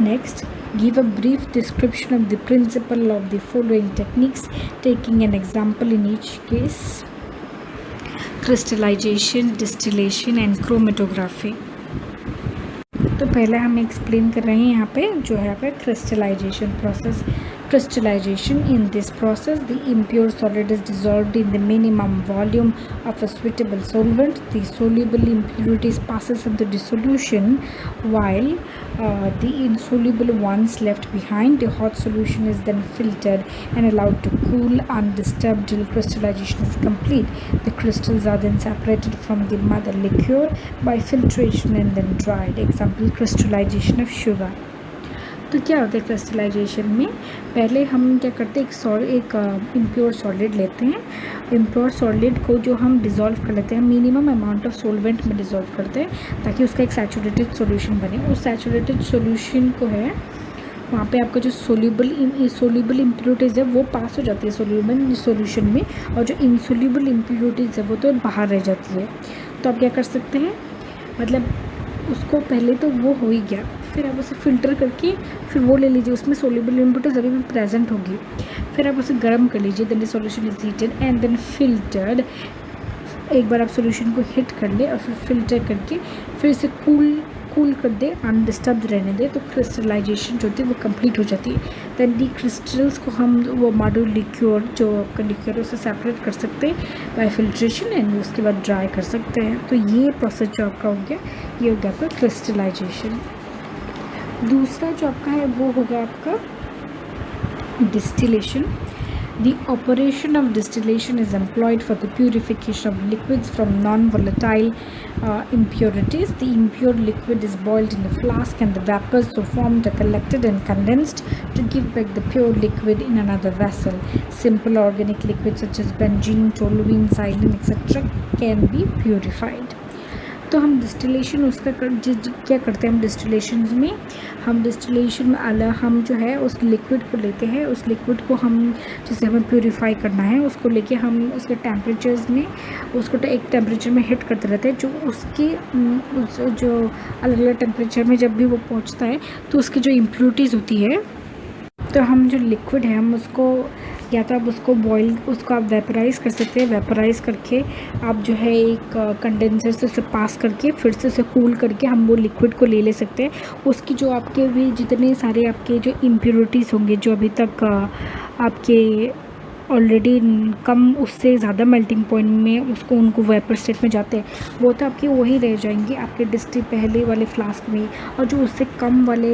Next, give a brief description of the principle of the following techniques, taking an example in each case: crystallization, distillation and chromatography. तो पहले हम explain कर रहे हैं यहाँ पे जो है आपका crystallization process. Crystallization: in this process, the impure solid is dissolved in the minimum volume of a suitable solvent. The soluble impurities passes into dissolution, while the insoluble ones left behind. The hot solution is then filtered and allowed to cool undisturbed till crystallization is complete. The crystals are then separated from the mother liquor by filtration and then dried. Example: crystallization of sugar. तो क्या होता है crystallisation में? पहले हम क्या करते हैं, एक इम्प्योर सॉलिड लेते हैं. इम्प्योर सॉलिड को जो हम डिज़ोल्व कर लेते हैं, मिनिमम अमाउंट ऑफ सॉल्वेंट में डिज़ोल्व करते हैं ताकि उसका एक सैचुरेटेड सॉल्यूशन बने. उस सैचुरेटेड सॉल्यूशन को है वहाँ पे आपका जो सोल्यूबल इम्प्योरिटीज़ है वो पास हो जाती है सॉल्यूशन में, और जो इनसोल्यूबल इम्प्योरिटीज़ है वो तो बाहर रह जाती है. तो आप क्या कर सकते हैं, मतलब उसको पहले तो वो हो ही गया, फिर आप उसे फ़िल्टर करके फिर वो ले लीजिए, उसमें सोल्यूबल इम्प्योरिटीज़ अभी भी प्रेजेंट होगी. फिर आप उसे गर्म कर लीजिए, then the solution is heated and then filtered. एक बार आप सॉल्यूशन को हीट कर ले और फिर फिल्टर करके फिर इसे कूल कर दे, अनडिस्टर्ब रहने दे, तो क्रिस्टलाइजेशन जो होती है वो कंप्लीट हो जाती है. देन दी क्रिस्टल्स को हम वो मॉड्यूल लिक्योर जो आपका लिक्योर है उसे सेपरेट कर सकते हैं बाय फिल्ट्रेशन एंड उसके बाद ड्राई कर सकते हैं. तो ये प्रोसेस जो आपका हो गया, ये हो गया आपका क्रिस्टलाइजेशन. दूसरा जो आपका है वो होगा आपका distillation. The operation of distillation is employed for the purification of liquids from non-volatile impurities. The impure liquid is boiled in a flask and the vapors so formed are collected and condensed to give back the pure liquid in another vessel. Simple organic liquids such as benzene, toluene, xylene, etc. can be purified. तो हम distillation उसका क्या करते हैं, हम distillation में हम जो है उस लिक्विड को लेते हैं. उस लिक्विड को हम जिसे हमें प्योरीफाई करना है उसको लेके हम उसके टेम्परेचर्स में उसको एक टेम्परेचर में हिट करते रहते हैं. जो उसके जो अलग अलग टेम्परेचर में जब भी वो पहुंचता है तो उसकी जो इम्प्योरिटीज़ होती है, तो हम जो लिक्विड है हम उसको या तो आप उसको उसको आप वेपराइज़ कर सकते हैं. वेपराइज़ करके आप जो है एक कंडेंसर से उसे पास करके फिर से उसे कूल करके हम वो लिक्विड को ले सकते हैं. उसकी जो आपके भी जितने सारे आपके जो इम्प्योरिटीज़ होंगे जो अभी तक आपके ऑलरेडी कम उससे ज़्यादा मेल्टिंग पॉइंट में उनको वेपर स्टेट में जाते हैं, वो तो आपके वही रह जाएंगे आपके डिस्टिल पहले वाले फ्लास्क में. और जो उससे कम वाले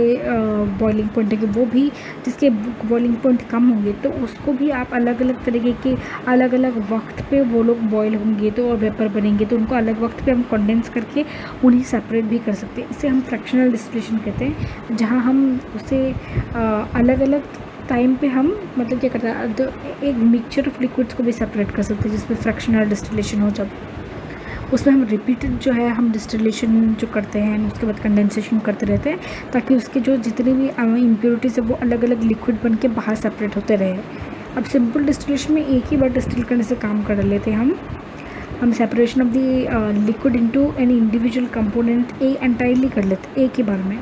बॉइलिंग पॉइंट है वो भी जिसके बॉइलिंग पॉइंट कम होंगे तो उसको भी आप अलग अलग तरीके के अलग अलग वक्त पे वो लोग बॉयल होंगे तो और वेपर बनेंगे, तो उनको अलग वक्त पे हम कंडेंस करके उन्हें सेपरेट भी कर सकते हैं. इसे हम फ्रैक्शनल डिस्टिलेशन कहते हैं, जहाँ हम उसे अलग अलग टाइम पे हम मतलब क्या करते हैं, तो एक मिक्सचर ऑफ लिक्विड्स को भी सेपरेट कर सकते हैं जिसमें फ्रैक्शनल डिस्टिलेशन हो. जब उसमें हम रिपीटेड जो है हम डिस्टिलेशन जो करते हैं उसके बाद कंडेंसेशन करते रहते हैं ताकि उसके जो जितनी भी इम्प्योरिटीज़ है वो अलग अलग लिक्विड बन के बाहर सेपरेट होते रहे. अब सिंपल डिस्टिलेशन में एक ही बार डिस्टिल करने से काम कर लेते हैं हम separation of the liquid into an individual component entirely कर लेते हैं एक ही बार में.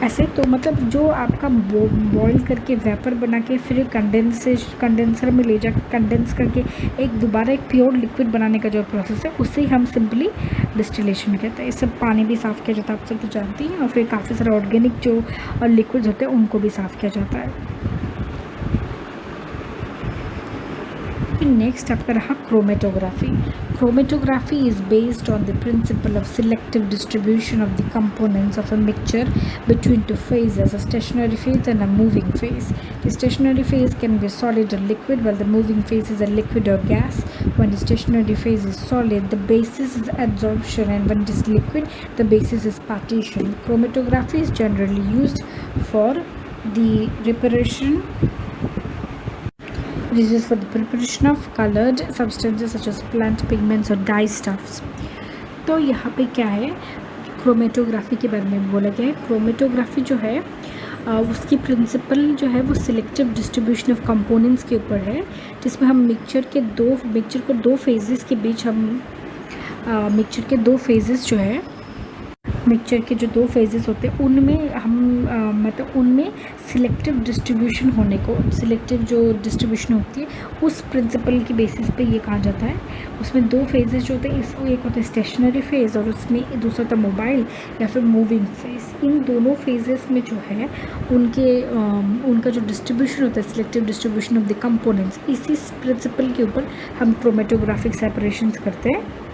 ऐसे तो मतलब जो आपका बॉईल करके वेपर बना के फिर कंडेंसर में ले जाकर कंडेंस करके एक दोबारा एक प्योर लिक्विड बनाने का जो प्रोसेस है उसे हम सिंपली डिस्टिलेशन कहते हैं. इससे पानी भी साफ़ किया जाता है, आप सब तो जानती हैं, और फिर काफ़ी सारे ऑर्गेनिक जो लिक्विड्स होते हैं उनको भी साफ़ किया जाता है. नेक्स्ट आपका रहा chromatography. Chromatography is based on the principle of selective distribution of the components of a mixture between two phases, a stationary phase and a moving phase. The stationary phase can be solid or liquid, while the moving phase is a liquid or gas. When the stationary phase is solid, the basis is adsorption, and when it is liquid, the basis is partition. Chromatography is generally used for the preparation This is for the preparation of colored substances such as plant pigments or dye stuffs. तो यहाँ पे क्या है, chromatography के बारे में बोला गया है. क्रोमेटोग्राफी जो है उसकी प्रिंसिपल जो है वो सिलेक्टिव डिस्ट्रीब्यूशन ऑफ कंपोनेंट्स के ऊपर है, जिसमें हम मिक्सचर को दो फेजेस के बीच हम मिक्सचर के दो फेजेस जो है मिक्सचर के जो 2 फेजेस होते हैं उनमें हम मतलब उनमें सिलेक्टिव डिस्ट्रीब्यूशन होने को, सिलेक्टिव जो डिस्ट्रीब्यूशन होती है उस प्रिंसिपल की बेसिस पे ये कहा जाता है। उसमें 2 फेजेस जो होते हैं, इसको एक होता है स्टेशनरी फेज़ और उसमें दूसरा होता है मोबाइल या फिर मूविंग फेज़। इन दोनों फेजेस में जो है उनका जो डिस्ट्रीब्यूशन होता है, selective distribution of the components, इसी प्रिंसिपल के ऊपर हम क्रोमेटोग्राफिक सेपरेशंस करते हैं।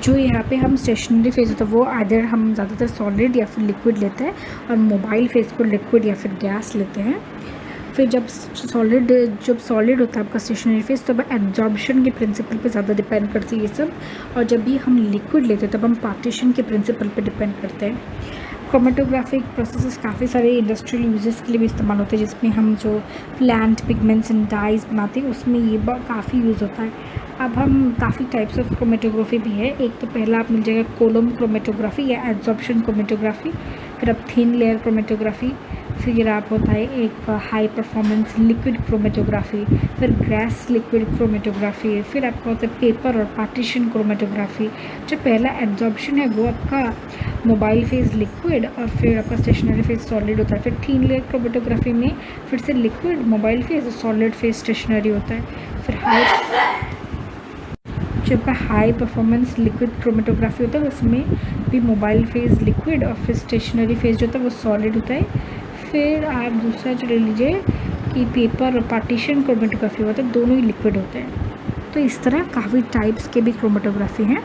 जो यहाँ पे हम स्टेशनरी फेज़ होता है वो आइदर हम ज़्यादातर सॉलिड या फिर लिक्विड लेते हैं, और मोबाइल फेज़ को लिक्विड या फिर गैस लेते हैं। फिर जब सॉलिड होता है आपका स्टेशनरी फेज़, तब एब्जॉर्प्शन के प्रिंसिपल पे ज़्यादा डिपेंड करती है ये सब, और जब भी हम लिक्विड लेते हैं तब हम पार्टीशन के प्रिंसिपल पे डिपेंड करते हैं। क्रोमेटोग्राफिक प्रोसेसेस काफ़ी सारे इंडस्ट्रियल यूजेस के लिए भी इस्तेमाल होते हैं, जिसमें हम जो प्लांट पिगमेंट्स एंड डाइज बनाते हैं उसमें ये काफ़ी यूज़ होता है। अब हम काफ़ी टाइप्स ऑफ क्रोमेटोग्राफी भी है। एक तो पहला आप मिल जाएगा कोलम क्रोमेटोग्राफी या एब्जॉर्प्शन क्रोमेटोग्राफी, फिर अब थिन लेयर क्रोमेटोग्राफी, फिर आप होता है एक हाई परफॉर्मेंस लिक्विड क्रोमेटोग्राफी, फिर गैस लिक्विड क्रोमेटोग्राफी, फिर आपका होता है पेपर और पार्टीशन क्रोमेटोग्राफी। जो पहला एब्जॉर्प्शन है वो आपका मोबाइल फेज़ लिक्विड और फिर आपका स्टेशनरी फेज़ सॉलिड होता है। फिर थिन लेयर क्रोमेटोग्राफी में फिर से लिक्विड मोबाइल फेज़ और सॉलिड फेज़ स्टेशनरी होता है। फिर जो आपका हाई परफॉर्मेंस लिक्विड क्रोमेटोग्राफी होता है उसमें भी मोबाइल फेज़ लिक्विड और फिर स्टेशनरी फेज़ जो होता है वो सॉलिड होता है। फिर आप दूसरा जो ले लीजिए कि पेपर और पार्टीशन क्रोमेटोग्राफी होता है, दोनों ही लिक्विड होते हैं। तो इस तरह काफ़ी टाइप्स के भी क्रोमेटोग्राफी हैं।